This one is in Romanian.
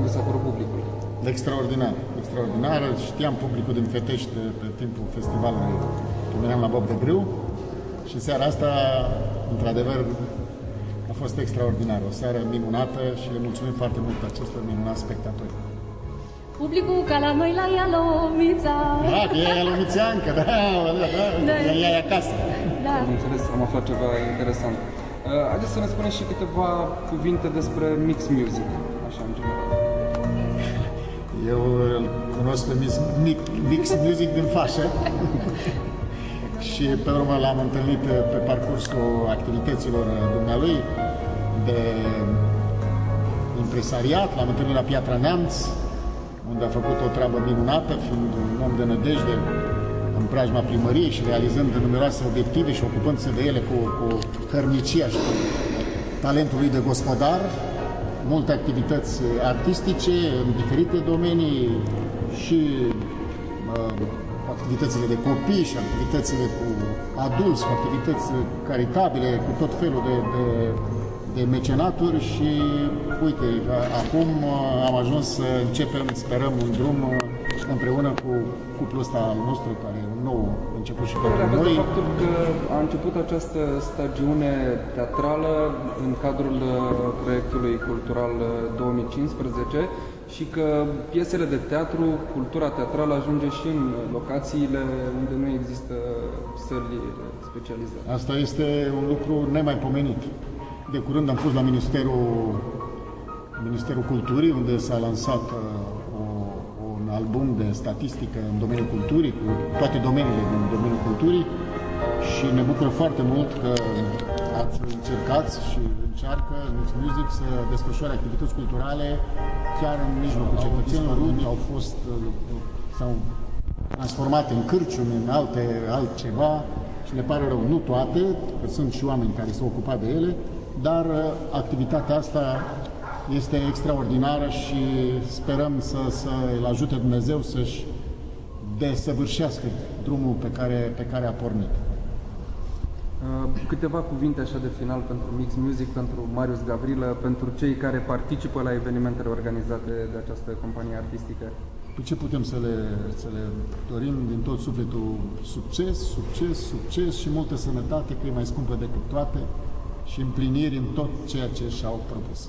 vi s-a părut publicul? Extraordinar, extraordinar. Știam publicul din Fetești pe timpul festivalului, când veneam la Bob Dobrâu, și seara asta, într-adevăr, a fost extraordinar. O seară minunată și le mulțumim foarte mult acestor minunați spectatori. Publicul ca la noi la Ialomița. Da, că e Ialomițeancă, da, ea e acasă. Da. Am înțeles, am aflat ceva interesant. Haideți să ne spuneți și câteva cuvinte despre Mix Music, așa în general. Eu îl cunosc pe Mix Music din Fașă și pe urmă l-am întâlnit pe parcursul activităților dumnealui de impresariat, l-am întâlnit la Piatra Neamț, unde a făcut o treabă minunată, fiind un om de nădejde în preajma primăriei și realizând numeroase obiective și ocupându-se de ele cu hărnicia și cu talentul lui de gospodar, multe activități artistice în diferite domenii și activitățile de copii și activitățile cu adulți, cu activități caritabile, cu tot felul de mecenaturi și uite, acum am ajuns să începem, sperăm, un drum împreună cu cuplul ăsta al nostru, care e un nou început și pentru noi. Faptul că a început această stagiune teatrală în cadrul proiectului cultural 2015 și că piesele de teatru, cultura teatrală ajunge și în locațiile unde nu există săli specializate. Asta este un lucru nemaipomenit. De curând am fost la Ministerul Culturii, unde s-a lansat un album de statistică în domeniul culturii, cu toate domeniile din domeniul culturii, și ne bucură foarte mult că ați încercat și încearcă Mix Music să desfășoare activități culturale chiar în mijlocul cetățenilor. Unii s-au transformat în cârciumi, în altceva, și ne pare rău, nu toate, că sunt și oameni care s-au ocupat de ele, dar activitatea asta este extraordinară și sperăm să îl ajute Dumnezeu să-și desăvârșească drumul pe care a pornit. Câteva cuvinte așa de final pentru Mix Music, pentru Marius Gavrilă, pentru cei care participă la evenimentele organizate de această companie artistică. Ce putem să le dorim din tot sufletul? Succes, succes, succes și multă sănătate, că e mai scumpă decât toate, și împliniri în tot ceea ce și-au propus.